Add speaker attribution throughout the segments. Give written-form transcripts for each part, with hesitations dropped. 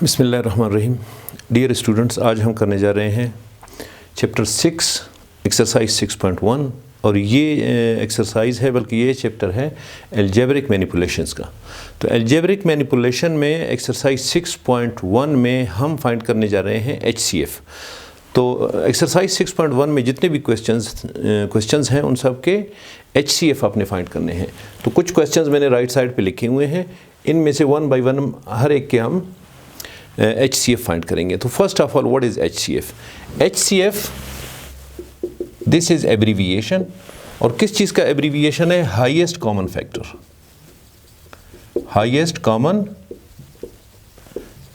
Speaker 1: बिस्मिल्लाहिर्रहमानिर्रहीम। Dear students, आज हम करने जा रहे हैं चैप्टर 6 एक्सरसाइज 6.1 और ये एक्सरसाइज है, बल्कि ये चैप्टर है अलजेब्रिक मैनिपुलेशंस का। तो अलजेब्रिक मैनिपुलेशन में एक्सरसाइज 6.1 में हम फाइंड करने जा रहे हैं HCF। तो एक्सरसाइज 6.1 में जितने भी क्वेश्चंस हैं उन सब के HCF आपने फाइंड करने हैं। तो कुछ क्वेश्चंस मैंने राइट साइड पे लिखे हुए हैं, इनमें से वन बाय वन हर एक के हम HCF फाइंड करेंगे। तो first of all, what is HCF? HCF this is abbreviation, और किस चीज़ का एब्रीविएशन है? Highest common factor. Highest common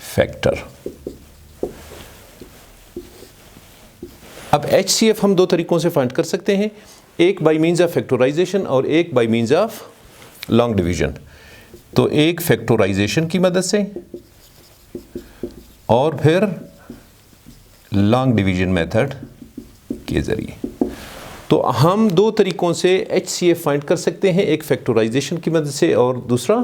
Speaker 1: factor. अब HCF हम दो तरीकों से फाइंड कर सकते हैं, एक बाय मीन्स ऑफ फैक्टराइजेशन और एक bye means of long division. तो एक फैक्टराइजेशन की मदद से और फिर लॉन्ग डिवीजन मेथड के ज़रिए। तो हम दो तरीकों से HCF फाइंड कर सकते हैं, एक फैक्टराइजेशन की मदद से और दूसरा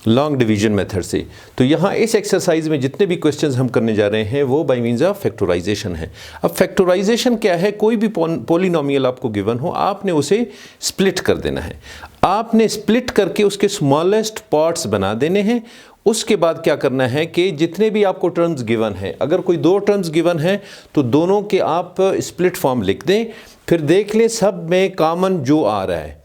Speaker 1: लॉन्ग डिवीजन मेथड से। तो यहाँ इस एक्सरसाइज में जितने भी क्वेश्चंस हम करने जा रहे हैं वो बाय मीन्स ऑफ फैक्टराइजेशन है। अब फैक्टराइजेशन क्या है? कोई भी पॉलिनोमियल आपको गिवन हो, आपने उसे स्प्लिट कर देना है। आपने स्प्लिट करके उसके स्मॉलेस्ट पार्ट्स बना देने हैं। उसके बाद क्या करना है कि जितने भी आपको टर्म्स गिवन है, अगर कोई दो टर्म्स गिवन है तो दोनों के आप स्प्लिट फॉर्म लिख दें, फिर देख लें सब में कॉमन जो आ रहा है,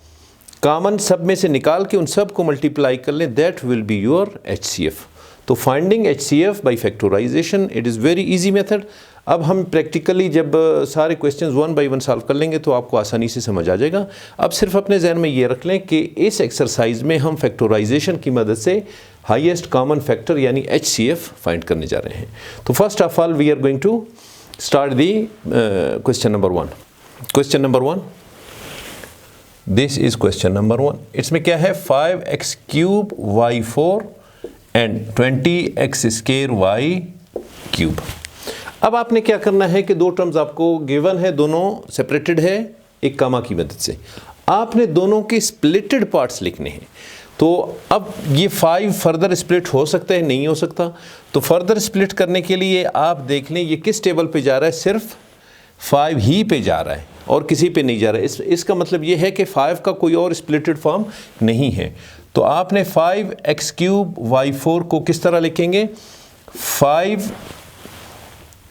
Speaker 1: कॉमन सब में से निकाल के उन सब को मल्टीप्लाई कर लें, that will be your HCF। तो finding HCF by factorisation, it is very easy method. अब हम प्रैक्टिकली जब सारे questions one by one solve कर लेंगे तो आपको आसानी से समझ आ जाएगा। अब सिर्फ अपने जहन में ये रख लें कि इस एक्सरसाइज में हम फैक्टराइजेशन की मदद से हाईएस्ट कॉमन फैक्टर यानी HCF फाइंड करने जा रहे हैं। तो first of all we are going to start the question number 1। Question number 1, this is question number 1। इसमें क्या है? 5x³ y4 and 20x² y3। अब आपने क्या करना है कि दो टर्म्स आपको गिवन है, दोनों सेपरेटेड है एक कामा की मदद से। आपने दोनों के स्प्लिटेड पार्ट्स लिखने हैं। तो अब ये 5 फर्दर स्प्लिट हो सकता है, नहीं हो सकता। तो फर्दर स्प्लिट करने के लिए आप देख लें ये किस टेबल पे जा रहा है, सिर्फ 5 ही पे जा रहा है और किसी पे नहीं जा रहा है। इसका मतलब ये है कि 5 का कोई और स्प्लिटेड फॉर्म नहीं है। तो आपने 5x³ y4 को किस तरह लिखेंगे? 5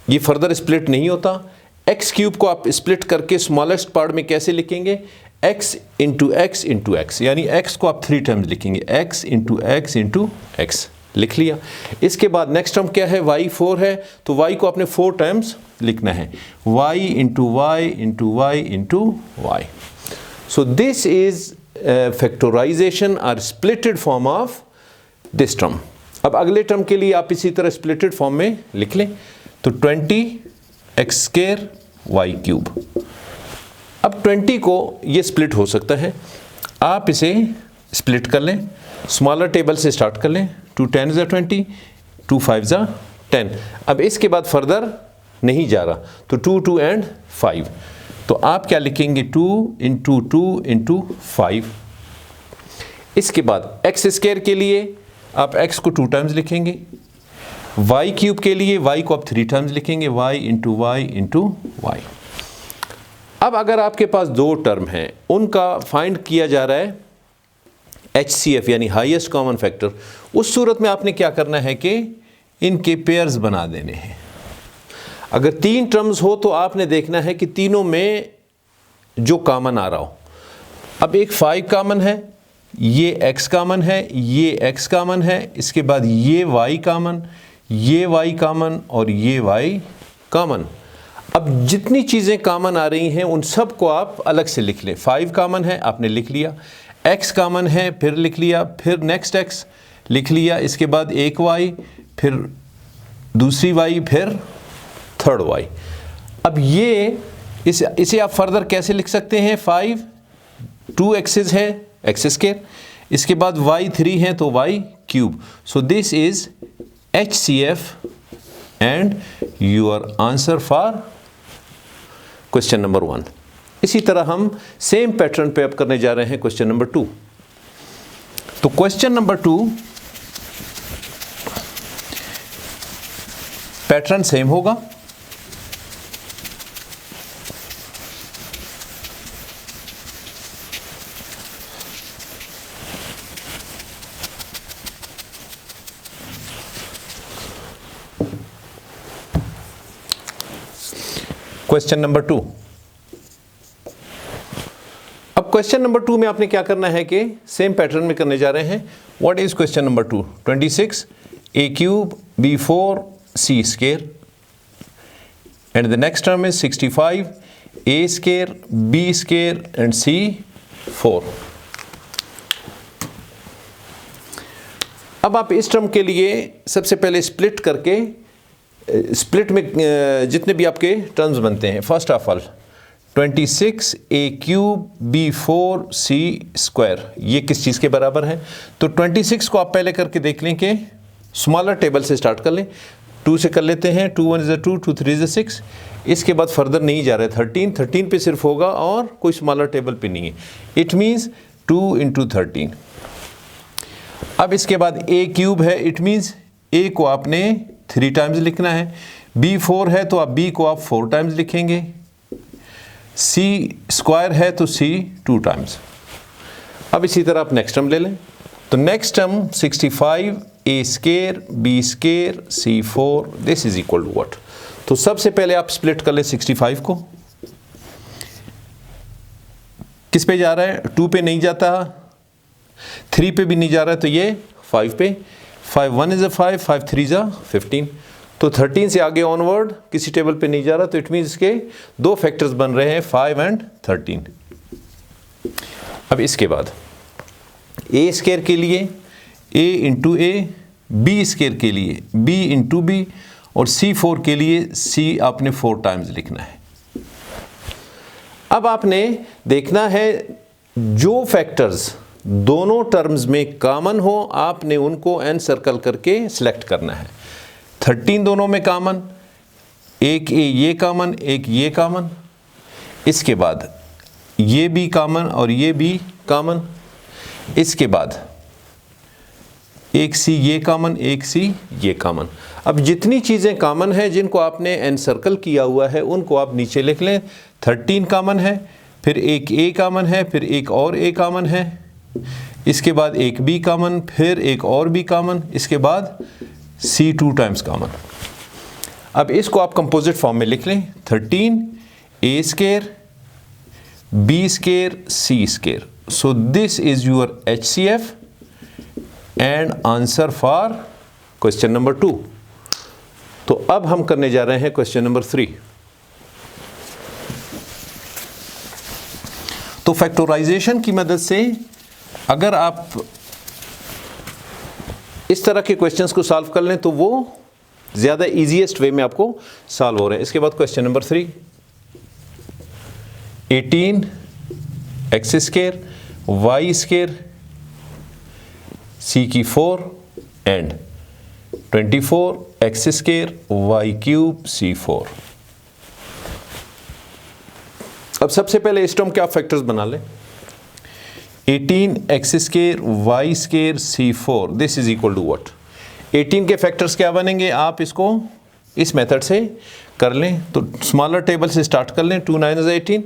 Speaker 1: ये फर्दर स्प्लिट नहीं होता। x³ को आप स्प्लिट करके स्मॉलेस्ट पार्ट में कैसे लिखेंगे? x into x into x, यानी x को आप 3 टाइम्स लिखेंगे, x into x into x लिख लिया। इसके बाद नेक्स्ट टर्म क्या है? y4 है, तो y को आपने 4 टाइम्स लिखना है, y into y into y into y. So this is factorization और splitted form of this term. अब अगले टर्म के लिए आप इसी तरह स्प्लिटेड फॉर्म में लिख लें, तो 20x² y3। अब 20 को ये स्प्लिट हो सकता है, आप इसे स्प्लिट कर लें, स्मॉलर टेबल से स्टार्ट कर लें। 2 10 = 20, 2 5 = 10। अब इसके बाद फर्दर नहीं जा रहा, तो 2 2 एंड 5। तो आप क्या लिखेंगे? 2 इंटू 2 इंटू 5। इसके बाद x² के लिए आप x को 2 टाइम्स लिखेंगे, y3 के लिए y को आप 3 टाइम्स लिखेंगे, y into y into y. अब अगर आपके पास दो टर्म हैं, उनका फाइंड किया जा रहा है HCF यानी हाईएस्ट कॉमन फैक्टर, उस सूरत में आपने क्या करना है कि इनके पेयर्स बना देने हैं। अगर 3 टर्म्स हो तो आपने देखना है कि तीनों में जो कॉमन आ रहा हो। अब एक 5 कॉमन है, ये x कॉमन है, ये x कॉमन है, इसके बाद ये y कॉमन, ये y कॉमन और ये y कॉमन। अब जितनी चीज़ें कॉमन आ रही हैं उन सब को आप अलग से लिख लें। 5 कॉमन है, आपने लिख लिया, x कॉमन है, फिर लिख लिया, फिर नेक्स्ट x लिख लिया, इसके बाद एक y, फिर दूसरी y, फिर थर्ड y। अब ये इसे आप फर्दर कैसे लिख सकते हैं? 5 2 x's है, x², इसके बाद y 3 है तो y3। So this is HCF and your answer for question number 1। इसी तरह हम सेम पैटर्न पे अब करने जा रहे हैं क्वेश्चन नंबर 2। तो क्वेश्चन नंबर 2 पैटर्न सेम होगा। Question number 2। अब क्वेश्चन नंबर 2 में आपने क्या करना है कि सेम पैटर्न में करने जा रहे हैं। What is question number 2? 26 a cube b4 c square and the next term is 65 a square b square and c 4। अब आप इस टर्म के लिए सबसे पहले स्प्लिट करके, स्प्लिट में जितने भी आपके टर्म्स बनते हैं, first of all 26 a cube b4 c square, ये किस चीज़ के बराबर है? तो 26 को आप पहले करके देख लें कि स्मॉलर टेबल से स्टार्ट कर लें। 2 से कर लेते हैं, 2 1 2, 2 3 6। इसके बाद फर्दर नहीं जा रहा है, 13 पे सिर्फ होगा और कोई स्मॉलर टेबल पे नहीं है। It means 2 × 13। अब इसके बाद a क्यूब है, इट मीन्स a को आपने 3 टाइम्स लिखना है। b4 है तो आप b को आप 4 टाइम्स लिखेंगे। c स्क्वायर है तो c 2 टाइम्स। अब इसी तरह आप नेक्स्ट टर्म ले लें। तो next term 65 a square b square c 4, this is equal to what? तो सबसे पहले आप स्प्लिट कर लें 65 को। किस पे जा रहा है? 2 पे नहीं जाता, 3 पे भी नहीं जा रहा है, तो ये 5 पे। 5 1 is 5, 5 3 is 15। तो 13 से आगे ऑनवर्ड किसी टेबल पे नहीं जा रहा, तो इट मीन्स के 2 फैक्टर्स बन रहे हैं, 5 और 13। अब इसके बाद a स्क्वायर के लिए a × a, b स्क्वायर के लिए b × b और c4 के लिए c आपने 4 टाइम्स लिखना है। अब आपने देखना है जो फैक्टर्स दोनों टर्म्स में कॉमन हो, आपने उनको n सर्कल करके सिलेक्ट करना है। 13 दोनों में कॉमन, एक ये कॉमन, एक ये कॉमन, इसके बाद ये भी कॉमन और ये भी कॉमन, इसके बाद एक सी ये कॉमन, एक सी ये कॉमन। अब जितनी चीज़ें कॉमन हैं जिनको आपने एन सर्कल किया हुआ है उनको आप नीचे लिख लें। 13 कॉमन है, फिर एक ए कॉमन है, फिर एक और ए कॉमन है, इसके बाद एक बी कॉमन, फिर एक और बी कॉमन, इसके बाद सी 2 टाइम्स कॉमन। अब इसको आप कंपोजिट फॉर्म में लिख लें। 13 a square b square c square. So this is your HCF and answer for question number 2। तो अब हम करने जा रहे हैं क्वेश्चन नंबर 3। तो फैक्टराइजेशन की मदद से अगर आप इस तरह के क्वेश्चंस को सॉल्व कर लें तो वो ज़्यादा ईजीएस्ट वे में आपको सॉल्व हो रहे हैं। इसके बाद question number 3, 18 x square y square c की 4 and 24 x square y cube c 4। अब सबसे पहले इस टर्म के आप फैक्टर्स बना लें। 18 x square y square c 4, this is equal to what? 18 के फैक्टर्स क्या बनेंगे? आप इसको इस मेथड से कर लें। तो स्मॉलर टेबल से स्टार्ट कर लें। 2 9 is 18,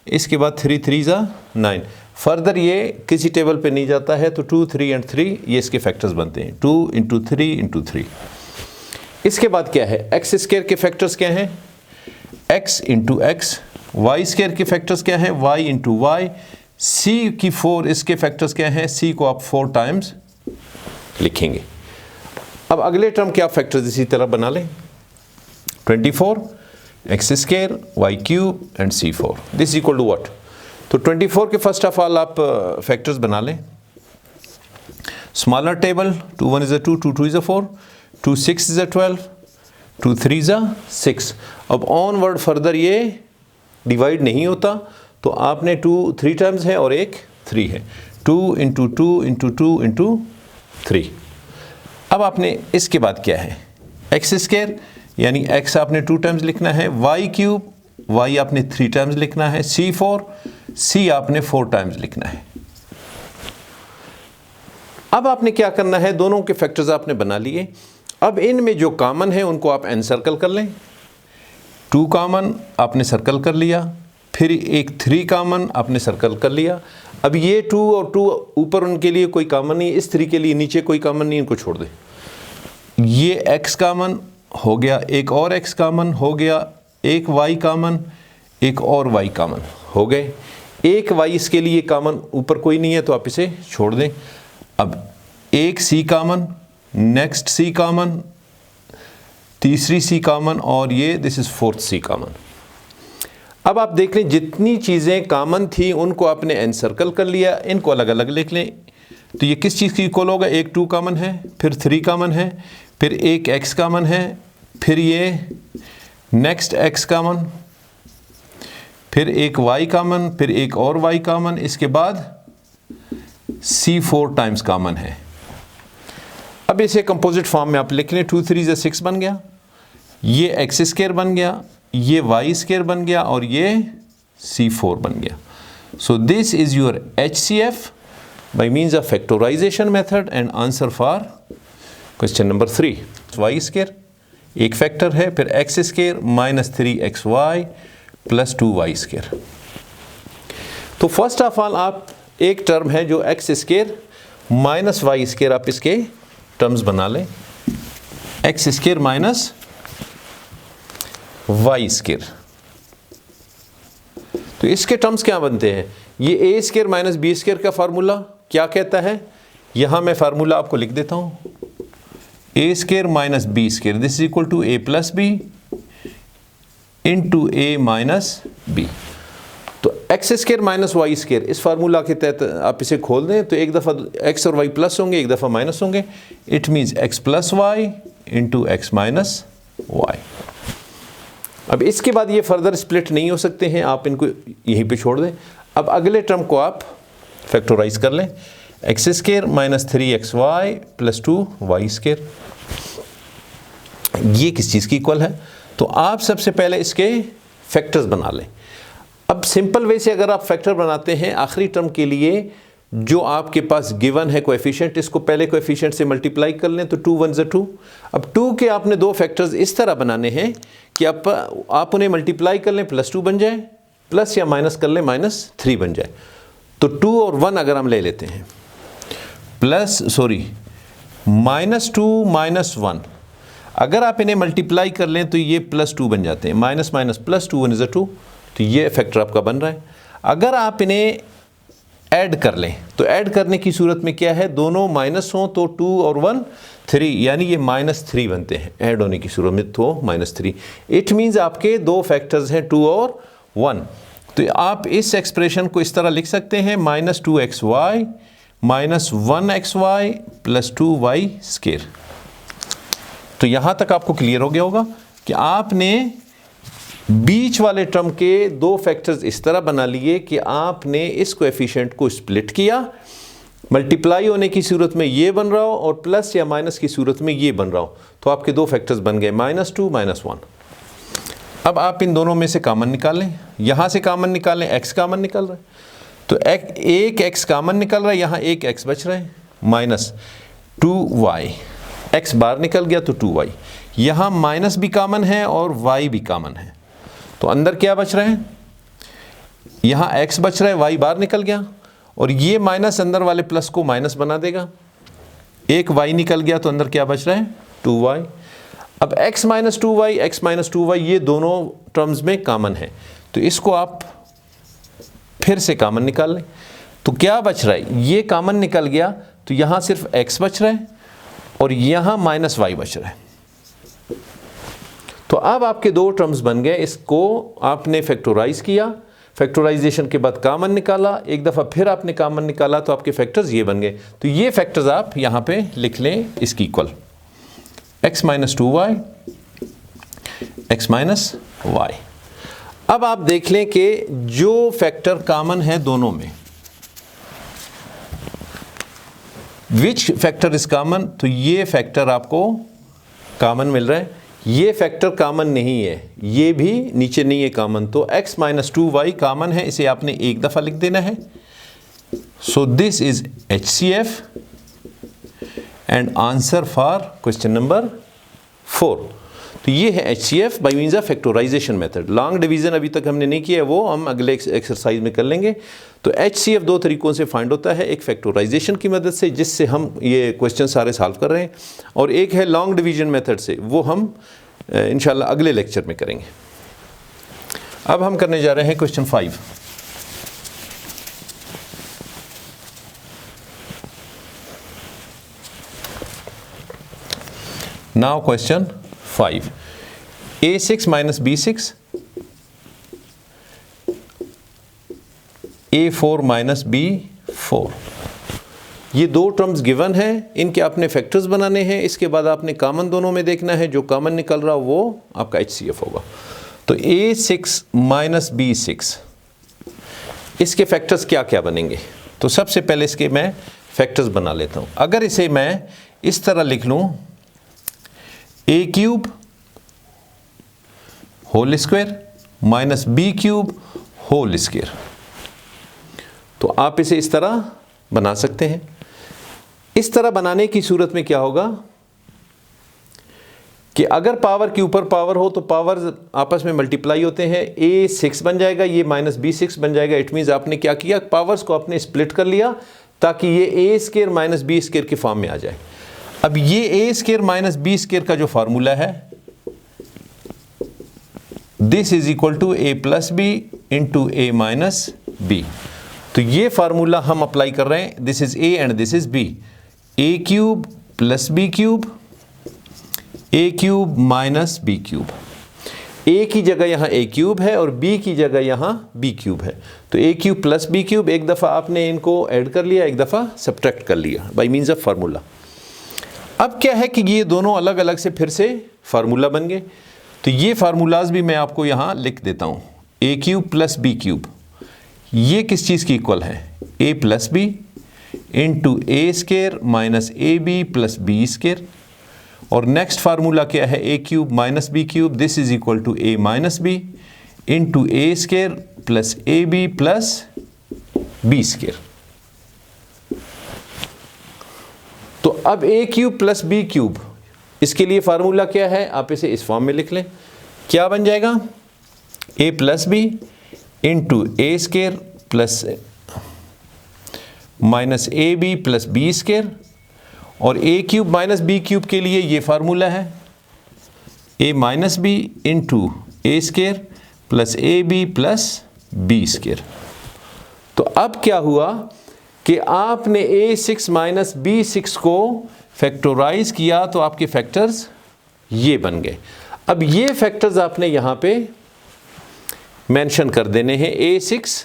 Speaker 1: इसके बाद 3 3 is 9। फर्दर ये किसी टेबल पे नहीं जाता है, तो 2 3 और 3 ये इसके फैक्टर्स बनते हैं। 2 × 3 × 3। इसके बाद क्या है? एक्स स्क्वायर के फैक्टर्स क्या हैं? x × x। वाई स्क्वायर के फैक्टर्स क्या हैं? y × y। c की 4 इसके फैक्टर्स क्या हैं? c को आप 4 टाइम्स लिखेंगे। अब अगले टर्म के आप फैक्टर्स इसी तरह बना लें। 24 x square y cube and c 4, this equal to what? तो 24 के फर्स्ट ऑफ ऑल आप फैक्टर्स बना लें। Smaller table 2 1 is 2, 2 2 is 4, 2 6 is 12, 2 3 is 6। अब ऑनवर्ड फर्दर ये डिवाइड नहीं होता, तो आपने 2 3 टाइम्स है और एक 3 है। 2 × 2 × 2 × 3। अब आपने इसके बाद क्या है? एक्स स्क्वायर यानी x आपने 2 टाइम्स लिखना है, y क्यूब y आपने 3 टाइम्स लिखना है, c4 c आपने 4 टाइम्स लिखना है। अब आपने क्या करना है? दोनों के फैक्टर्स आपने बना लिए। अब इनमें जो कॉमन है उनको आप एनसर्कल कर लें। 2 कॉमन आपने सर्कल कर लिया, फिर एक 3 कॉमन आपने सर्कल कर लिया। अब ये 2 और 2 ऊपर उनके लिए कोई कॉमन नहीं, इस 3 के लिए नीचे कोई कॉमन नहीं, इनको छोड़ दें। ये x कॉमन हो गया, एक और x कॉमन हो गया, एक y कॉमन, एक और y कॉमन हो गए, एक y इसके लिए कॉमन ऊपर कोई नहीं है तो आप इसे छोड़ दें। अब एक c common, next c common, तीसरी c कॉमन और ये this is 4th c common. अब आप देख लें जितनी चीज़ें कॉमन थी उनको आपने एनसर्कल कर लिया, इनको अलग अलग लिख लें। तो ये किस चीज़ की इक्वल होगा? एक 2 कॉमन है, फिर 3 कॉमन है, फिर एक x कॉमन है, फिर ये नेक्स्ट x कॉमन, फिर एक y कॉमन, फिर एक और y कॉमन, इसके बाद c 4 टाइम्स कॉमन है। अब इसे कंपोजिट फॉर्म में आप लिख लें, 2 3 6 बन गया, ये एक्स स्क्वायर बन गया, ये वाई स्क्वायर बन गया और ये c4 बन गया। So this is your HCF by means of factorisation method and answer for question number 3। Y square एक फैक्टर है, फिर x square minus 3xy plus 2y square. तो फर्स्ट ऑफ ऑल आप एक टर्म है जो x square minus y square, आप इसके टर्म्स बना लें, x square minus y square. तो इसके टर्म्स क्या बनते हैं? ये a square minus B square का फार्मूला क्या कहता है? यहां मैं फार्मूला आपको लिख देता हूं, a square minus B square this is equal to a plus B into a minus B. तो x square minus y square इस फार्मूला के तहत आप इसे खोल दें तो एक दफ़ा एक्स और वाई प्लस होंगे, एक दफ़ा माइनस होंगे। It means x plus y into x minus y. अब इसके बाद ये फर्दर स्प्लिट नहीं हो सकते हैं, आप इनको यहीं पे छोड़ दें। अब अगले टर्म को आप फैक्टराइज कर लें, x square minus 3xy plus 2y square. ये किस चीज़ की इक्वल है? तो आप सबसे पहले इसके फैक्टर्स बना लें। अब सिंपल वे से अगर आप फैक्टर बनाते हैं आखिरी टर्म के लिए जो आपके पास गिवन है कोएफिशिएंट, इसको पहले कोएफिशिएंट से मल्टीप्लाई कर लें तो 2 1 ज़ा 2। अब 2 के आपने 2 फैक्टर्स इस तरह बनाने हैं कि आप उन्हें मल्टीप्लाई कर लें प्लस 2 बन जाए, प्लस या माइनस कर लें माइनस 3 बन जाए। तो 2 और 1 अगर हम ले लेते हैं माइनस 2 माइनस 1, अगर आप इन्हें मल्टीप्लाई कर लें तो ये प्लस 2 बन जाते हैं, माइनस माइनस प्लस 2 1 इज़ 2। तो ये फैक्टर आपका बन रहा है। अगर आप इन्हें ऐड कर लें तो ऐड करने की सूरत में क्या है, दोनों माइनस हों तो 2 और 1 3, यानी ये माइनस 3 बनते हैं ऐड होने की सूरत में, तो माइनस 3। इट मीन्स आपके 2 फैक्टर्स हैं 2 और 1। तो आप इस एक्सप्रेशन को इस तरह लिख सकते हैं, minus 2xy minus 1xy plus 2y square. तो यहाँ तक आपको क्लियर हो गया होगा कि आपने बीच वाले टर्म के 2 फैक्टर्स इस तरह बना लिए कि आपने इस कोएफिशिएंट को स्प्लिट किया, मल्टीप्लाई होने की सूरत में ये बन रहा हो और प्लस या माइनस की सूरत में ये बन रहा हो, तो आपके 2 फैक्टर्स बन गए माइनस 2 माइनस 1। अब आप इन दोनों में से कॉमन निकालें, यहाँ से कॉमन निकालें, x कॉमन निकल रहा है तो एक x कॉमन निकल रहा है, यहाँ एक x बच रहा है माइनस 2y, x बाहर निकल गया तो 2y, यहाँ माइनस भी कॉमन है और y भी कॉमन है। तो अंदर क्या बच रहा है? यहाँ x बच रहा है, y बाहर निकल गया और ये माइनस अंदर वाले प्लस को माइनस बना देगा, एक y निकल गया तो अंदर क्या बच रहा है? 2y। अब x माइनस 2y ये दोनों टर्म्स में कॉमन है, तो इसको आप फिर से कॉमन निकाल लें। तो क्या बच रहा है? ये कॉमन निकल गया तो यहाँ सिर्फ x बच रहा है और यहाँ माइनस y बच रहा है। तो अब आपके 2 टर्म्स बन गए, इसको आपने फैक्टराइज किया, फैक्टराइजेशन के बाद कॉमन निकाला, एक दफ़ा फिर आपने कॉमन निकाला तो आपके फैक्टर्स ये बन गए। तो ये फैक्टर्स आप यहाँ पे लिख लें इसकी equal, x minus 2y x minus y। अब आप देख लें कि जो फैक्टर कॉमन है दोनों में, विच फैक्टर इज कॉमन, तो ये फैक्टर आपको कॉमन मिल रहा है, ये फैक्टर कॉमन नहीं है, ये भी नीचे नहीं है कॉमन, तो x माइनस 2y कॉमन है, इसे आपने एक दफ़ा लिख देना है। So this is HCF and answer for question number 4। तो ये है HCF by means of factorisation method. Long division अभी तक हमने नहीं किया है, वो हम अगले एक्सरसाइज में कर लेंगे। तो HCF दो तरीक़ों से फाइंड होता है, एक फैक्टराइजेशन की मदद से जिससे हम ये क्वेश्चन सारे सॉल्व कर रहे हैं, और एक है लॉन्ग डिवीज़न मेथड से, वो हम इंशाल्लाह अगले लेक्चर में करेंगे। अब हम करने जा रहे हैं question 5। Now question 5, A6 minus B6, A4 minus B4, ये दो टर्म्स गिवन है, इनके आपने फैक्टर्स बनाने हैं। इसके बाद आपने कॉमन दोनों में देखना है, जो कॉमन निकल रहा वो आपका HCF होगा। तो A6 minus B6, इसके फैक्टर्स क्या क्या बनेंगे? तो सबसे पहले इसके मैं फैक्टर्स बना लेता हूँ। अगर इसे मैं इस तरह लिख लूँ, A cube whole square minus B cube whole square, तो आप इसे इस तरह बना सकते हैं। इस तरह बनाने की सूरत में क्या होगा कि अगर पावर के ऊपर पावर हो तो पावर आपस में मल्टीप्लाई होते हैं, A6 बन जाएगा, ये माइनस B6 बन जाएगा। इट मीन्स आपने क्या किया, पावर्स को आपने स्प्लिट कर लिया ताकि ये A square minus B square के फॉर्म में आ जाए। अब ये A square minus B square का जो फार्मूला है, this is equal to A plus B into A minus B. तो ये फार्मूला हम अप्लाई कर रहे हैं, this is A and this is B। A cube plus b cube, A cube minus B cube. A की जगह यहाँ A cube है और B की जगह यहाँ B क्यूब है। तो A cube plus b cube, एक दफ़ा आपने इनको ऐड कर लिया, एक दफ़ा सब्ट्रैक्ट कर लिया बाई मीन्स ऑफ फार्मूला। अब क्या है कि ये दोनों अलग अलग से फिर से फार्मूला बन गए। तो ये फार्मूलाज भी मैं आपको यहाँ लिख देता हूँ। A cube plus b cube, ये किस चीज़ की इक्वल है, A plus B into A square minus A B plus B square. और नेक्स्ट फार्मूला क्या है, A cube minus B cube, this is equal to A minus B into A square plus A B plus B square. तो अब A cube plus b cube, इसके लिए formula क्या है, आप इसे इस फॉर्म में लिख लें। क्या बन जाएगा, A plus B into A square plus minus A B plus B square. और A cube minus B cube के लिए ये फार्मूला है, A minus B into A square plus A B plus B square. तो अब क्या हुआ कि आपने A6 माइनस B6 को फैक्टराइज किया, तो आपके फैक्टर्स ये बन गए। अब ये फैक्टर्स आपने यहाँ पे मेंशन कर देने हैं A6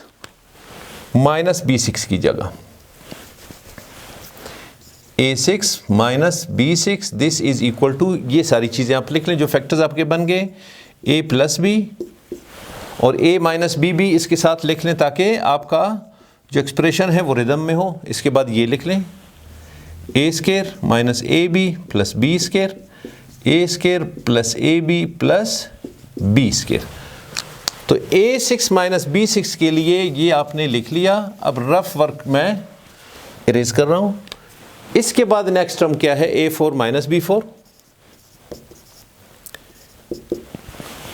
Speaker 1: माइनस B6 की जगह। A6 minus B6, this is equal to, ये सारी चीज़ें आप लिख लें जो फैक्टर्स आपके बन गए, A प्लस बी और A माइनस बी भी इसके साथ लिख लें ताकि आपका जो एक्सप्रेशन है वो रिदम में हो। इसके बाद ये लिख लें, A square minus A B plus B square, A square plus A B plus B square. तो A6 माइनस B6 के लिए ये आपने लिख लिया। अब रफ वर्क मैं इरेज कर रहा हूँ। इसके बाद नेक्स्ट टर्म क्या है, A4 माइनस B4।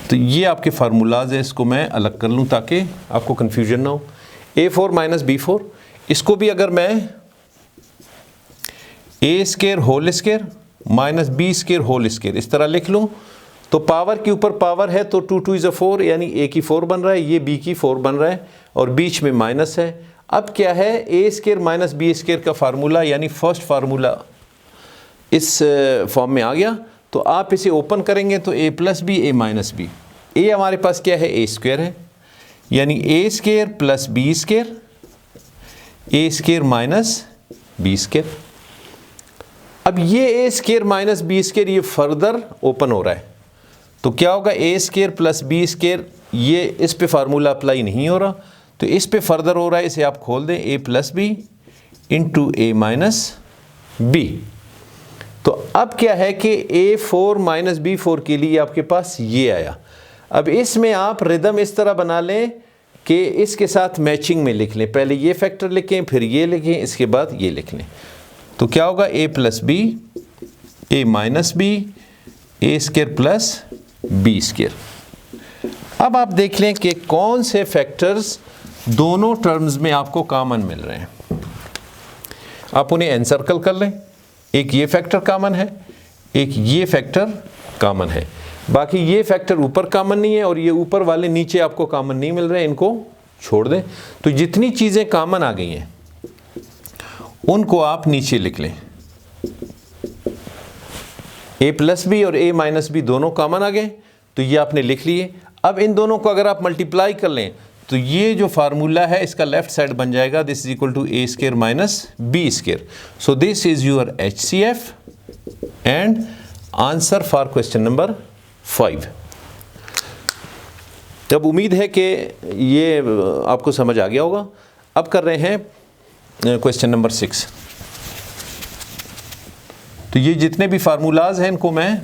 Speaker 1: तो ये आपके फार्मूलाज है, इसको मैं अलग कर लूँ ताकि आपको कन्फ्यूजन ना हो। A4 माइनस B4, इसको भी अगर मैं A square whole square minus B square whole square इस तरह लिख लूँ, तो पावर के ऊपर पावर है तो 2 2 इज़ 4, यानी A की 4 बन रहा है, ये B की 4 बन रहा है और बीच में माइनस है। अब क्या है, A square minus B square का फार्मूला यानी फर्स्ट फार्मूला इस फॉर्म में आ गया। तो आप इसे ओपन करेंगे तो A plus B A minus b, A हमारे पास क्या है, A स्क्वायर है, यानी A square plus B square, A square minus B square. अब ये A square minus B square ये फर्दर ओपन हो रहा है, तो क्या होगा, A square plus B square, ये इस पे फार्मूला अप्लाई नहीं हो रहा तो इस पे फर्दर हो रहा है, इसे आप खोल दें, A plus B into A minus B. तो अब क्या है कि A4 माइनस B4 के लिए आपके पास ये आया। अब इसमें आप रिदम इस तरह बना लें कि इसके साथ मैचिंग में लिख लें, पहले ये फैक्टर लिखें फिर ये लिखें, इसके बाद ये लिख लें। तो क्या होगा, A plus B A minus B A square plus B square. अब आप देख लें कि कौन से फैक्टर्स दोनों टर्म्स में आपको कॉमन मिल रहे हैं। आप उन्हें एनसर्कल कर लें। एक ये फैक्टर कॉमन है, एक ये फैक्टर कॉमन है, बाकी ये फैक्टर ऊपर कॉमन नहीं है और ये ऊपर वाले नीचे आपको कॉमन नहीं मिल रहे हैं, इनको छोड़ दें। तो जितनी चीज़ें कॉमन आ गई हैं उनको आप नीचे लिख लें। a प्लस बी और a माइनस बी दोनों कॉमन आ गए, तो ये आपने लिख लिए। अब इन दोनों को अगर आप मल्टीप्लाई कर लें तो ये जो फार्मूला है इसका लेफ्ट साइड बन जाएगा this is equal to A square minus B square. So this is your HCF and answer for question number 5। अब उम्मीद है कि ये आपको समझ आ गया होगा। अब कर रहे हैं क्वेश्चन नंबर 6। तो ये जितने भी फार्मूलाज हैं इनको मैं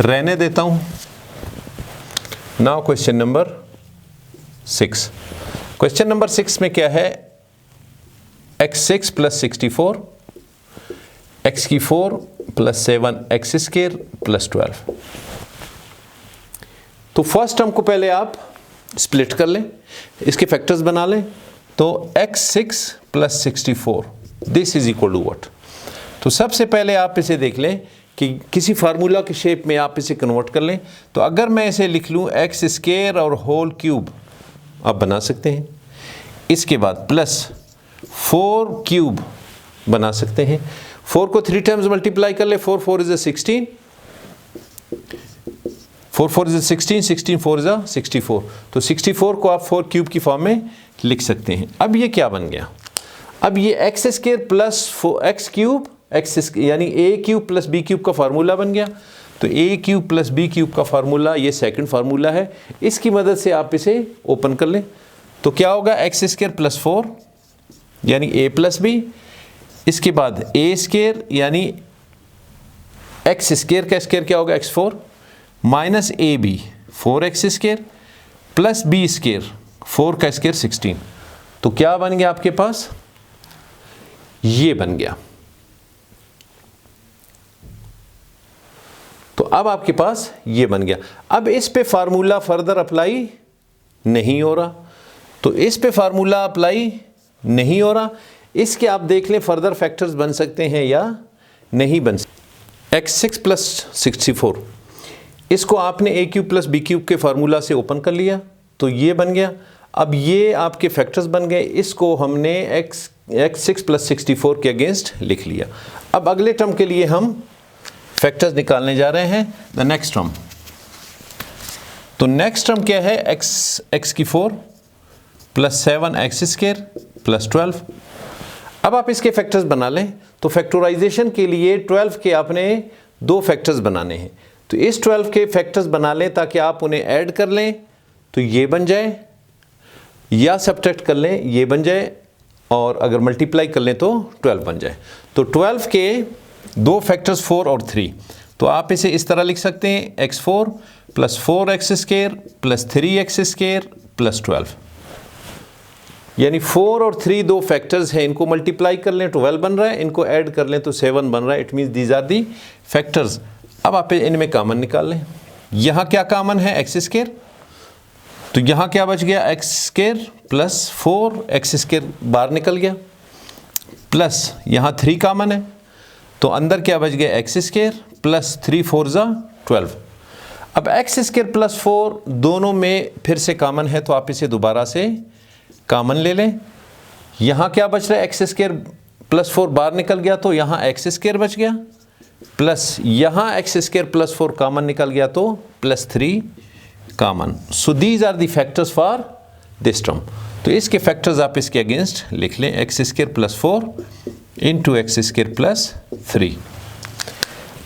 Speaker 1: रहने देता हूं। Now question number 6। Question number 6 में क्या है, x6 plus 64 x4 plus 7 x square plus 12। तो फर्स्ट टर्म को पहले आप स्प्लिट कर लें, इसके फैक्टर्स बना लें। तो x6 plus 64 this is equal to what. तो सबसे पहले आप इसे देख लें कि किसी फार्मूला के शेप में आप इसे कन्वर्ट कर लें। तो अगर मैं इसे लिख लूँ एक्स स्क्वायर और होल क्यूब आप बना सकते हैं, इसके बाद प्लस 4 क्यूब बना सकते हैं। 4 को 3 टाइम्स मल्टीप्लाई कर ले, 4 4 इज 16, 4 4 इज 16, 16 4 इज 64। तो 64 को आप 4 क्यूब की फॉर्म में लिख सकते हैं। अब ये क्या बन गया, अब ये x square plus x cube x यानी ए क्यूब प्लस बी क्यूब का फार्मूला बन गया। तो ए क्यूब प्लस बी क्यूब का फार्मूला ये सेकंड फार्मूला है, इसकी मदद से आप इसे ओपन कर लें। तो क्या होगा, एक्स स्क्वायर प्लस 4 यानी ए प्लस बी, इसके बाद ए स्क्वायर यानी एक्स स्क्वायर का स्क्वायर क्या होगा x4 माइनस ए B 4x square plus B square 4 का स्क्वायर 16। तो क्या बन गया आपके पास, ये बन गया। तो अब आपके पास ये बन गया। अब इस पे फार्मूला फर्दर अप्लाई नहीं हो रहा, तो इस पे फार्मूला अप्लाई नहीं हो रहा। इसके आप देख लें फर्दर फैक्टर्स बन सकते हैं या नहीं बन सकते। x6 प्लस 64 इसको आपने ए क्यूब प्लस बी क्यूब के फार्मूला से ओपन कर लिया, तो ये बन गया। अब ये आपके फैक्टर्स बन गए, इसको हमने x6 प्लस 64 के अगेंस्ट लिख लिया। अब अगले टर्म के लिए हम फैक्टर्स निकालने जा रहे हैं, द नेक्स्ट टर्म। तो नेक्स्ट टर्म क्या है, x की 4 प्लस 7 एक्स स्क्वायर प्लस 12। अब आप इसके फैक्टर्स बना लें। तो फैक्टराइजेशन के लिए 12 के आपने 2 फैक्टर्स बनाने हैं। तो इस 12 के फैक्टर्स बना लें ताकि आप उन्हें ऐड कर लें तो ये बन जाए, या सब्ट्रैक्ट कर लें ये बन जाए, और अगर मल्टीप्लाई कर लें तो 12 बन जाए। तो 12 के 2 फैक्टर्स 4 और 3, तो आप इसे इस तरह लिख सकते हैं x4 plus 4x square plus 3x square plus 12। यानी 4 और 3 2 फैक्टर्स हैं, इनको मल्टीप्लाई कर लें 12 बन रहा है, इनको ऐड कर लें तो 7 बन रहा है। It means these are the factors. अब आप इनमें कॉमन निकाल लें। यहाँ क्या कॉमन है, एक्स स्क्वायर, तो यहाँ क्या बच गया, x square plus 4x square बाहर निकल गया, प्लस यहाँ 3 कॉमन है, तो अंदर क्या बच गया, एक्स स्क्वायर प्लस 3 4 ज़ा 12। अब एक्स स्क्वायर प्लस 4 दोनों में फिर से कॉमन है, तो आप इसे दोबारा से कॉमन ले लें। यहाँ क्या बच रहा है, एक्स स्क्वायर प्लस 4 बाहर निकल गया तो यहाँ एक्स स्क्वायर बच गया, प्लस यहाँ एक्स स्क्वायर प्लस 4 कॉमन निकल गया तो plus 3 common. So these are the factors for this term. तो इसके फैक्टर्स आप इसके अगेंस्ट लिख लें, x square plus 4 into X square plus 3।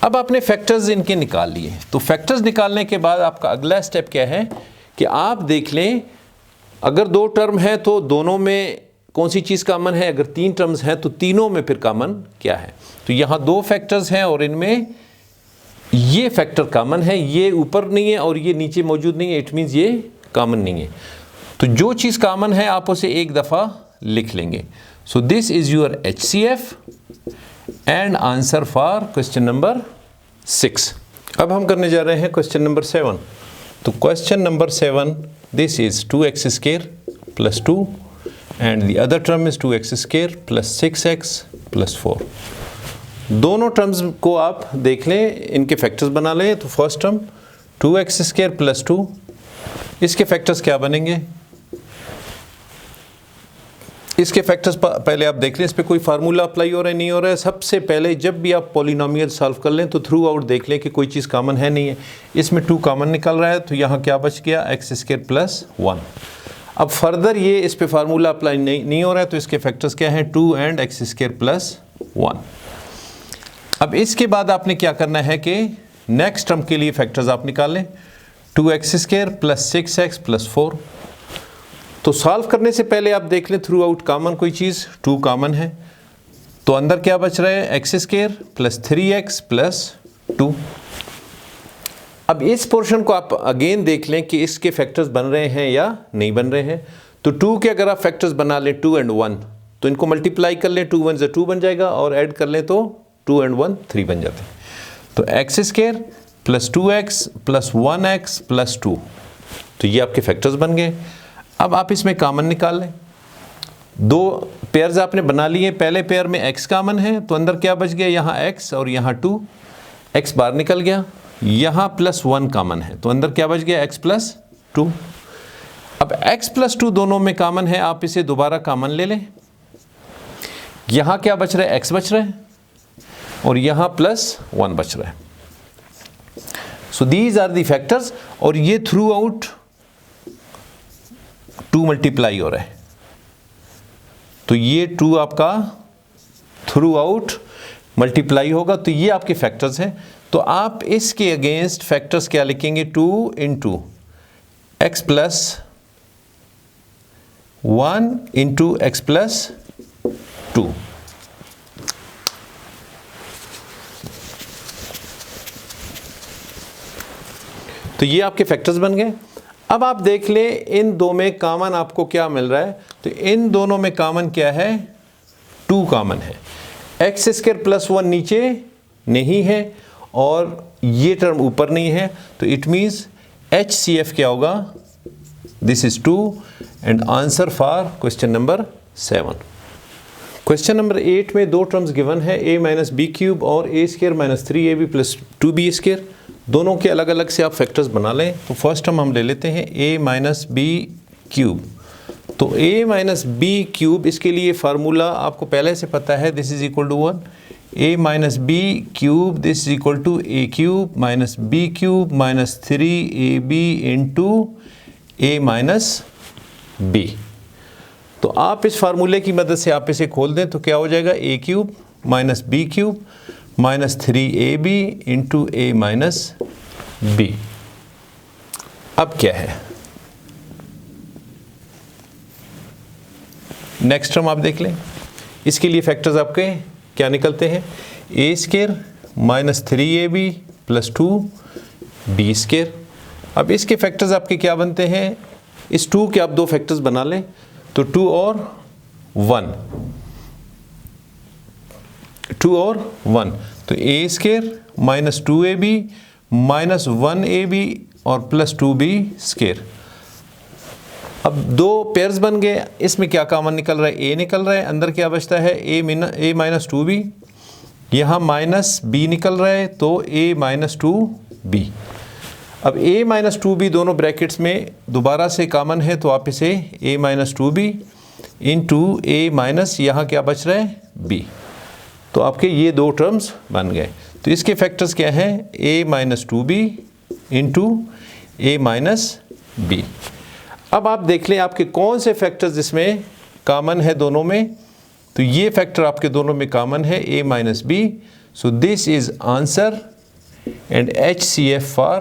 Speaker 1: अब आपने फैक्टर्स इनके निकाल लिए। तो फैक्टर्स निकालने के बाद आपका अगला स्टेप क्या है कि आप देख लें अगर 2 टर्म है तो दोनों में कौन सी चीज़ कॉमन है, अगर 3 टर्म्स हैं तो तीनों में फिर कॉमन क्या है। तो यहाँ 2 फैक्टर्स हैं और इनमें ये फैक्टर कॉमन है, ये ऊपर नहीं है और ये नीचे मौजूद नहीं है, इट मीन्स ये कॉमन नहीं है। तो जो चीज़ कॉमन है आप उसे एक दफ़ा लिख लेंगे। So this is your HCF and answer for question number 6। अब हम करने जा रहे हैं क्वेश्चन नंबर 7। तो question number 7, this is 2x square plus 2 and the other term is 2x square plus 6x plus 4। दोनों टर्म्स को आप देख लें, इनके फैक्टर्स बना लें। तो first term 2x square plus 2, इसके फैक्टर्स क्या बनेंगे? इसके फैक्टर्स पहले आप देख लें, इस पर कोई फार्मूला अप्लाई हो रहा है नहीं हो रहा है। सबसे पहले जब भी आप पॉलिनोमियल सॉल्व कर लें तो थ्रू आउट देख लें कि कोई चीज़ कॉमन है नहीं है। इसमें 2 कॉमन निकल रहा है, तो यहाँ क्या बच गया? x square plus 1। अब फर्दर ये इस पे फार्मूला अप्लाई नहीं हो रहा है, तो इसके फैक्टर्स क्या हैं? 2 एंड x स्क्वायर प्लस 1। अब इसके बाद आपने क्या करना है कि नेक्स्ट टर्म के लिए फैक्टर्स आप निकाल लें। 2x square plus 6x plus 4। तो सॉल्व करने से पहले आप देख लें थ्रू आउट कॉमन कोई चीज़, 2 कॉमन है, तो अंदर क्या बच रहा है? x square plus 3x plus 2। अब इस पोर्शन को आप अगेन देख लें कि इसके फैक्टर्स बन रहे हैं या नहीं बन रहे हैं। तो 2 के अगर आप फैक्टर्स बना लें 2 एंड 1, तो इनको मल्टीप्लाई कर लें, 2 1 2 बन जाएगा, और ऐड कर लें तो 2 एंड 1 3 बन जाते हैं। तो x square plus 2x plus 1x plus 2, तो ये आपके फैक्टर्स बन गए। अब आप इसमें कॉमन निकाल लें। 2 पेयर्स आपने बना लिए, पहले पेयर में x कॉमन है, तो अंदर क्या बच गया? यहाँ x और यहाँ 2, x बाहर निकल गया। यहाँ प्लस 1 कॉमन है, तो अंदर क्या बच गया? x plus 2। अब x प्लस 2 दोनों में कॉमन है, आप इसे दोबारा कॉमन ले लें। यहाँ क्या बच रहा है? x बच रहा है, और यहाँ प्लस 1 बच रहा है। So these are the factors, और ये थ्रू आउट 2 मल्टीप्लाई हो रहा है, तो ये 2 आपका थ्रू आउट मल्टीप्लाई होगा, तो ये आपके फैक्टर्स हैं। तो आप इसके अगेंस्ट फैक्टर्स क्या लिखेंगे? 2 into x plus 1 into x plus 2। तो ये आपके फैक्टर्स बन गए। अब आप देख लें इन 2 में कॉमन आपको क्या मिल रहा है? तो इन दोनों में कॉमन क्या है? 2 कॉमन है। x स्क्वायर प्लस 1 नीचे नहीं है और ये टर्म ऊपर नहीं है, तो इट मीन्स HCF क्या होगा? This is 2 and answer for question number 7। Question number 8 में 2 टर्म्स गिवन है, a माइनस बी क्यूब और a square minus 3ab plus 2b square. दोनों के अलग अलग से आप फैक्टर्स बना लें। तो फर्स्ट टर्म हम ले लेते हैं a माइनस बी क्यूब। तो a माइनस बी क्यूब, इसके लिए फार्मूला आपको पहले से पता है, this is equal to 1 a minus B cube, this is equal to a cube minus B cube minus 3ab into a minus B. तो आप इस फार्मूले की मदद से आप इसे खोल दें, तो क्या हो जाएगा? a cube minus B cube minus 3ab into a minus B. अब क्या है? नेक्स्ट टर्म आप देख लें, इसके लिए फैक्टर्स आपके क्या निकलते हैं? a square minus 3ab plus 2b square. अब इसके फैक्टर्स आपके क्या बनते हैं? इस 2 के आप 2 फैक्टर्स बना लें, तो 2 और 1, 2 और 1, तो a square minus 2ab minus 1ab और प्लस 2b स्क्वायर। अब 2 पेयर्स बन गए, इसमें क्या कॉमन निकल रहा है? a निकल रहा है, अंदर क्या बचता है? a माइनस 2b, यहाँ माइनस b निकल रहा है, तो a माइनस 2b। अब a माइनस 2b दोनों ब्रैकेट्स में दोबारा से कॉमन है, तो आप इसे a minus 2b into a minus, यहाँ क्या बच रहा है? b। तो आपके ये 2 टर्म्स बन गए। तो इसके फैक्टर्स क्या हैं? a minus 2b into a minus b। अब आप देख लें आपके कौन से फैक्टर्स इसमें कॉमन है दोनों में। तो ये फैक्टर आपके दोनों में कॉमन है, a minus b। So this is answer and HCF for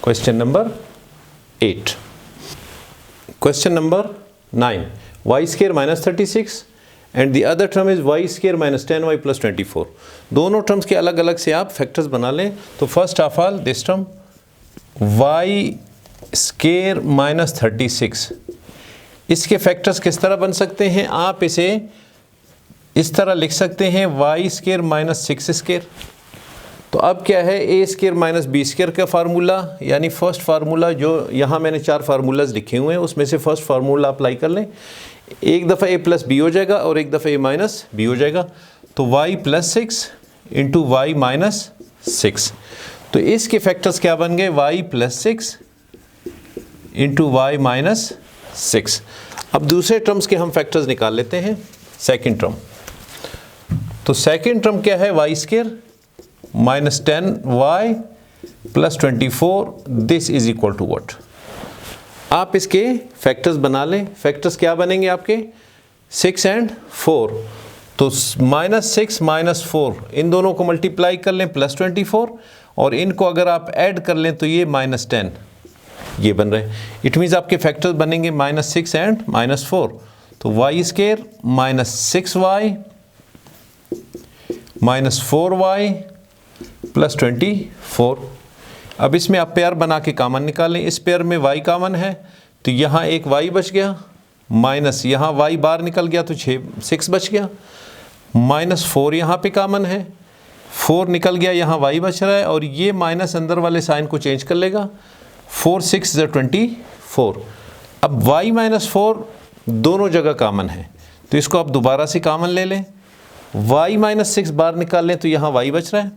Speaker 1: question number 8। Question number 9, y square minus 36 and the other term is y square minus 10y plus 24। दोनों टर्म्स के अलग अलग से आप फैक्टर्स बना लें। तो first of all this term y square minus 36, इसके फैक्टर्स किस तरह बन सकते हैं? आप इसे इस तरह लिख सकते हैं y स्क्वायर माइनस 6 स्क्वायर, तो अब क्या है, ए स्क्वायर माइनस बी स्क्वायर का फार्मूला, यानी फर्स्ट फार्मूला जो यहाँ मैंने 4 फार्मूलाज लिखे हुए हैं उसमें से फर्स्ट फार्मूला अप्लाई कर लें। एक दफ़ा ए प्लस बी हो जाएगा और एक दफ़ा ए माइनस बी हो जाएगा, तो y plus 6 into Y minus 6। तो इसके फैक्टर्स क्या बन गए, y plus 6 into Y minus 6। अब दूसरे टर्म्स के हम फैक्टर्स निकाल लेते हैं। सेकेंड टर्म, तो सेकेंड टर्म क्या है, Y square minus 10y plus 24, this is equal to what. आप इसके फैक्टर्स बना लें। फैक्टर्स क्या बनेंगे आपके, 6 एंड 4। तो माइनस 6 माइनस 4 इन दोनों को मल्टीप्लाई कर लें प्लस 24, और इनको अगर आप ऐड कर लें तो ये माइनस 10 ये बन रहे हैं। इट मीन्स आपके फैक्टर्स बनेंगे माइनस 6 एंड माइनस 4। तो Y square minus 6y minus 4y plus 24। अब इसमें आप पेयर बना के कॉमन निकालें। इस पेयर में y कॉमन है तो यहाँ एक y बच गया, माइनस यहाँ y बाहर निकल गया तो 6 बच गया, माइनस 4 यहाँ पे कॉमन है, 4 निकल गया, यहाँ y बच रहा है, और ये माइनस अंदर वाले साइन को चेंज कर लेगा, 4 6 24। अब y माइनस 4 दोनों जगह कॉमन है तो इसको आप दोबारा से कॉमन ले लें। y माइनस 6 बाहर निकाल लें तो यहाँ y बच रहा है,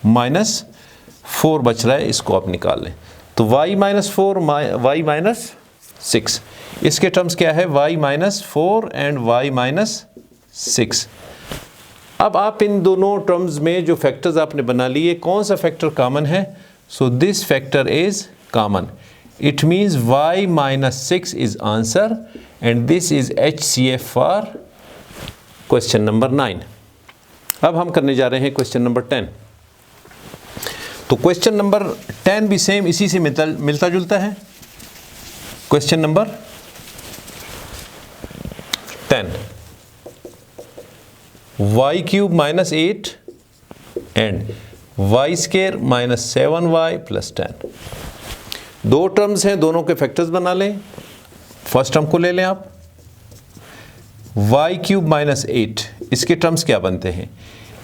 Speaker 1: माइनस 4 बच रहा है, इसको आप निकाल लें। तो y माइनस 4 y माइनस 6, इसके टर्म्स क्या है, y minus 4 and y minus 6। अब आप इन दोनों टर्म्स में जो फैक्टर्स आपने बना लिए, कौन सा फैक्टर कॉमन है, so this factor is common. It means y minus 6 is answer and this is HCF for question number 9। अब हम करने जा रहे हैं क्वेश्चन नंबर 10। तो क्वेश्चन नंबर 10 भी सेम इसी से मिलता जुलता है। Question number 10, y cube minus 8 and y square minus 7y plus 10। दो टर्म्स हैं, दोनों के फैक्टर्स बना लें। फर्स्ट टर्म को ले लें आप, y क्यूब माइनस 8, इसके टर्म्स क्या बनते हैं,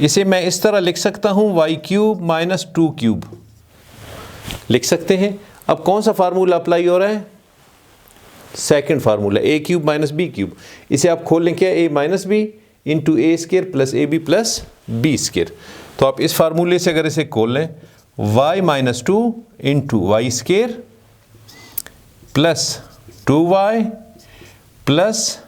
Speaker 1: इसे मैं इस तरह लिख सकता हूं, y क्यूब माइनस 2 क्यूब लिख सकते हैं। अब कौन सा फार्मूला अप्लाई हो रहा है, second formula, a cube minus B cube. इसे आप खोल लें क्या, a minus B into A square plus A B plus B square. तो आप इस फार्मूले से अगर इसे खोल लें, y minus 2 into Y square plus 2y plus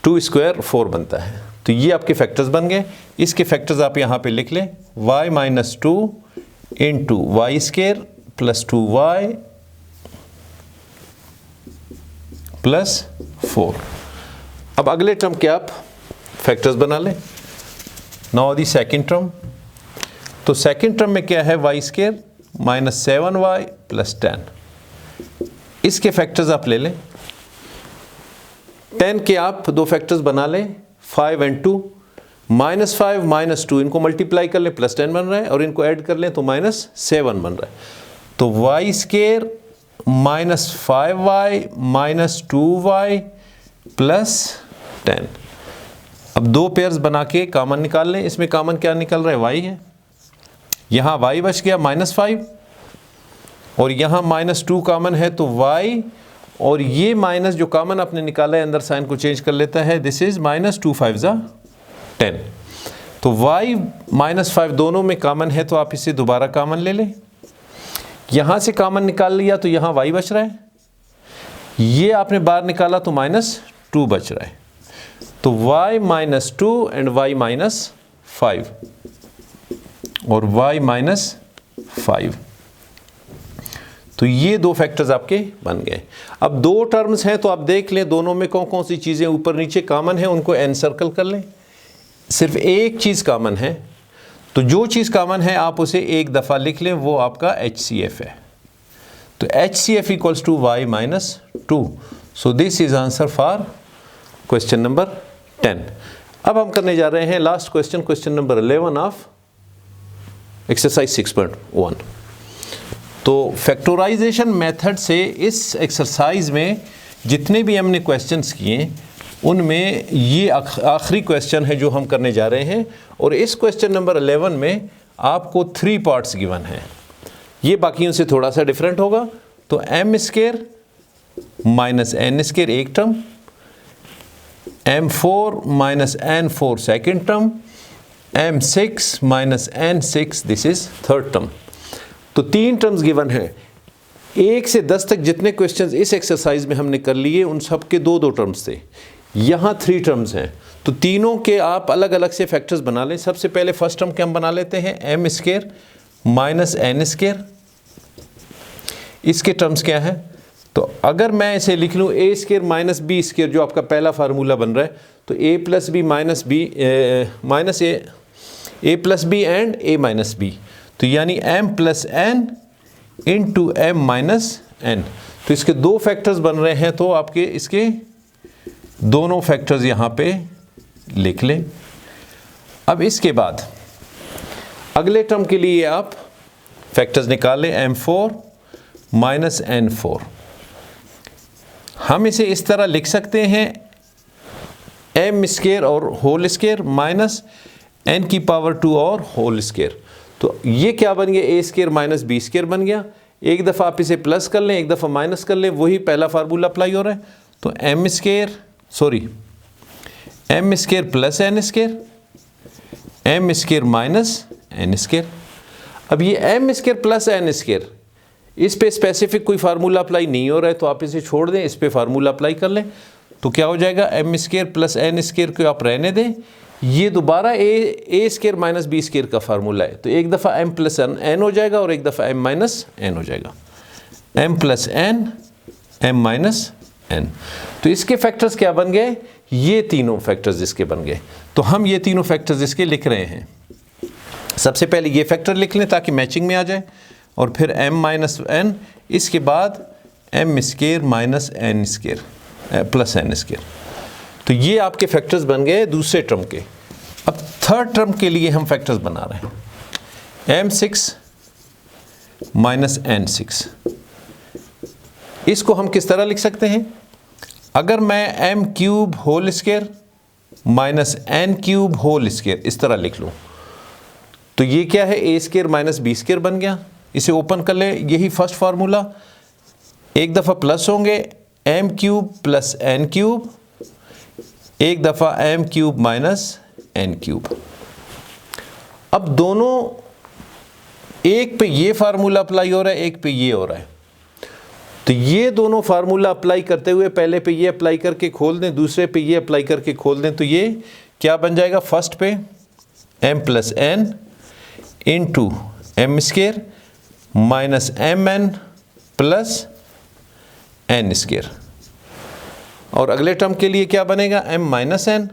Speaker 1: 2 square 4 बनता है। तो ये आपके फैक्टर्स बन गए। इसके फैक्टर्स आप यहाँ पे लिख लें, y minus 2 into Y square plus 2y plus 4। अब अगले टर्म के आप फैक्टर्स बना लें। नाउ दी सेकेंड टर्म, तो सेकेंड टर्म में क्या है, Y square minus 7y plus 10। इसके फैक्टर्स आप ले लें। 10 के आप दो फैक्टर्स बना लें, 5 एंड 2। माइनस 5 माइनस 2 इनको मल्टीप्लाई कर लें, प्लस 10 बन रहा है, और इनको ऐड कर लें तो माइनस 7 बन रहा है। तो Y square minus 5y minus 2y plus 10। अब दो पेयर्स बना के कॉमन निकाल लें। इसमें कॉमन क्या निकल रहा है, y है, यहाँ y बच गया माइनस 5, और यहाँ माइनस 2 कॉमन है तो y, और ये माइनस जो कॉमन आपने निकाला है अंदर साइन को चेंज कर लेता है, दिस इज माइनस 2 5 जा 10। तो y माइनस 5 दोनों में कॉमन है तो आप इसे दोबारा कॉमन ले लें। यहाँ से कॉमन निकाल लिया तो यहाँ y बच रहा है, ये आपने बाहर निकाला तो माइनस 2 बच रहा है। तो y minus 2 and y minus 5 और y माइनस 5, तो ये दो फैक्टर्स आपके बन गए। अब दो टर्म्स हैं तो आप देख लें दोनों में कौन कौन सी चीज़ें ऊपर नीचे कॉमन है, उनको एन सर्कल कर लें। सिर्फ एक चीज़ कॉमन है, तो जो चीज़ कॉमन है आप उसे एक दफ़ा लिख लें, वो आपका HCF है। तो HCF equals to y minus 2। So this is answer for question number 10। अब हम करने जा रहे हैं last question, question number 11 of exercise 6.1। तो फैक्टराइजेशन मेथड से इस एक्सरसाइज में जितने भी हमने क्वेश्चंस किए उनमें ये आखिरी क्वेश्चन है जो हम करने जा रहे हैं। और इस क्वेश्चन नंबर 11 में आपको 3 पार्ट्स गिवन हैं। ये बाकियों से थोड़ा सा डिफरेंट होगा। तो m² माइनस n² एक term, m4 minus n4 second term, m6 minus n6 this is third term. तो 3 टर्म्स गिवन हैं। 1 से 10 तक जितने क्वेश्चंस इस एक्सरसाइज में हमने कर लिए उन सब के 2-2 टर्म्स थे। यहाँ 3 टर्म्स हैं। तो तीनों के आप अलग अलग से फैक्टर्स बना लें। सबसे पहले फर्स्ट टर्म के हम बना लेते हैं m² माइनस n²। इसके टर्म्स क्या है? तो अगर मैं इसे लिख लूँ a² माइनस b² जो आपका पहला फार्मूला बन रहा है, तो a plus B minus B minus a plus B and a minus B, तो यानी m plus n into m minus n। तो इसके 2 फैक्टर्स बन रहे हैं, तो आपके इसके दोनों फैक्टर्स यहाँ पे लिख लें। अब इसके बाद अगले टर्म के लिए आप फैक्टर्स निकाल लें m4 माइनस n4। हम इसे इस तरह लिख सकते हैं m² और होल स्क्वायर माइनस n की पावर 2 और होल स्क्वायर। तो ये क्या बन गया? a² माइनस b² बन गया। एक दफ़ा आप इसे प्लस कर लें, एक दफ़ा माइनस कर लें, वही पहला फार्मूला अप्लाई हो रहा है। तो m² plus n², m² minus n²। अब ये m² प्लस n², इस पे स्पेसिफिक कोई फार्मूला अप्लाई नहीं हो रहा है, तो आप इसे छोड़ दें, इस पे फार्मूला अप्लाई कर लें। तो क्या हो जाएगा? m² प्लस n² को आप रहने दें, ये दोबारा a² माइनस b² का फार्मूला है। तो एक दफ़ा m प्लस n हो जाएगा और एक दफ़ा m माइनस n हो जाएगा। m plus n, m minus n। तो इसके फैक्टर्स क्या बन गए? ये तीनों फैक्टर्स इसके बन गए। तो हम ये तीनों फैक्टर्स इसके लिख रहे हैं। सबसे पहले ये फैक्टर लिख लें ताकि मैचिंग में आ जाए, और फिर m माइनस n, इसके बाद m² minus n² plus n²। तो ये आपके फैक्टर्स बन गए दूसरे टर्म के। अब थर्ड टर्म के लिए हम फैक्टर्स बना रहे हैं m6 माइनस n6। इसको हम किस तरह लिख सकते हैं? अगर मैं m³ whole square minus n³ whole square इस तरह लिख लूँ, तो ये क्या है? a² माइनस b² बन गया। इसे ओपन कर लें, यही फर्स्ट फार्मूला। एक दफ़ा प्लस होंगे m³ प्लस n³, एक दफ़ा m³ माइनस n³। अब दोनों, एक पे ये फार्मूला अप्लाई हो रहा है, एक पे ये हो रहा है। तो ये दोनों फार्मूला अप्लाई करते हुए पहले पे ये अप्लाई करके खोल दें, दूसरे पे ये अप्लाई करके खोल दें, तो ये क्या बन जाएगा? फर्स्ट पे m plus n into m² minus mn plus n²। और अगले टर्म के लिए क्या बनेगा? m minus n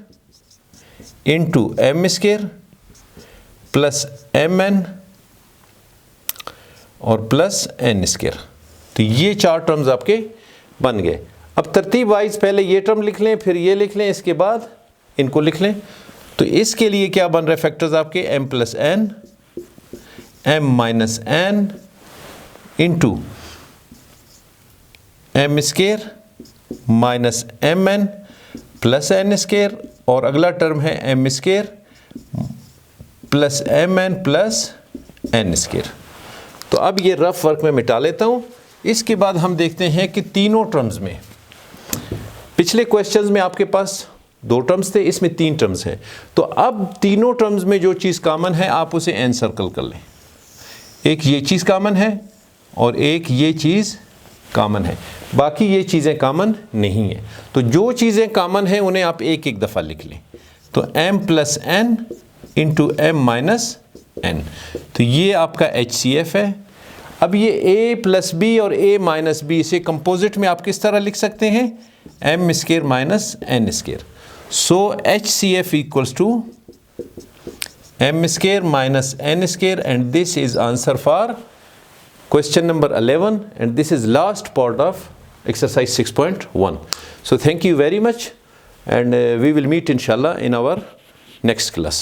Speaker 1: into m² plus mn और प्लस n²। तो ये 4 टर्म्स आपके बन गए। अब तरतीब वाइज पहले ये टर्म लिख लें, फिर ये लिख लें, इसके बाद इनको लिख लें। तो इसके लिए क्या बन रहे फैक्टर्स आपके? m plus n, m minus n into m² minus mn plus n², और अगला टर्म है m² plus mn plus n²। तो अब ये रफ वर्क में मिटा लेता हूँ। इसके बाद हम देखते हैं कि तीनों टर्म्स में, पिछले क्वेश्चंस में आपके पास 2 टर्म्स थे, इसमें 3 टर्म्स हैं। तो अब तीनों टर्म्स में जो चीज़ कॉमन है आप उसे n सर्कल कर लें। एक ये चीज़ कॉमन है और एक ये चीज़ कॉमन है, बाकी ये चीज़ें कॉमन नहीं है। तो जो चीज़ें कॉमन हैं उन्हें आप एक एक दफ़ा लिख लें। तो m plus n into m minus n, तो ये आपका HCF है। अब ये a प्लस बी और a माइनस बी, इसे कंपोजिट में आप किस तरह लिख सकते हैं? m² minus n²। So HCF equals to m² minus n², and this is answer for question number 11, and this is last part of exercise 6.1. So thank you very much, and we will meet inshallah in our next class.